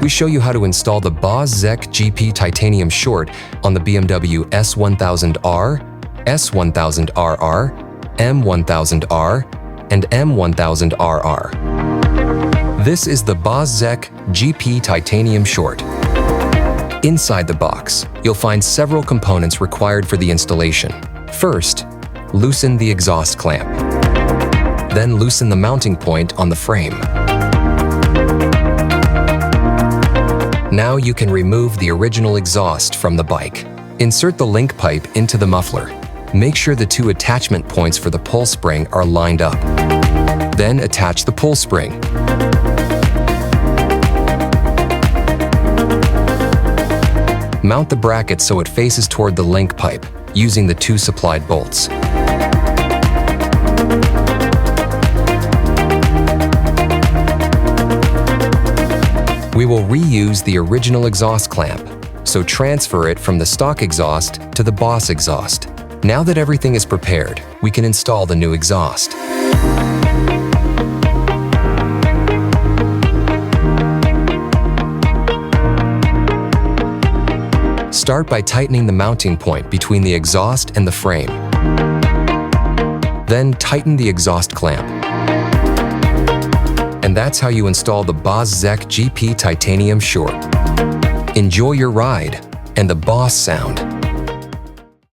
we show you how to install the BOS SSEC GP titanium short on the BMW S1000R, S1000RR, M1000R, and M1000RR. This is the BOS SSEC GP titanium short. Inside the box, you'll find several components required for the installation. First, loosen the exhaust clamp. Then loosen the mounting point on the frame. Now you can remove the original exhaust from the bike. Insert the link pipe into the muffler. Make sure the two attachment points for the pull spring are lined up. Then attach the pull spring. Mount the bracket so it faces toward the link pipe, using the two supplied bolts. We will reuse the original exhaust clamp, so transfer it from the stock exhaust to the BOS exhaust. Now that everything is prepared, we can install the new exhaust. Start by tightening the mounting point between the exhaust and the frame. Then tighten the exhaust clamp. And that's how you install the BOS SSEC GP titanium short. Enjoy your ride and the BOS sound.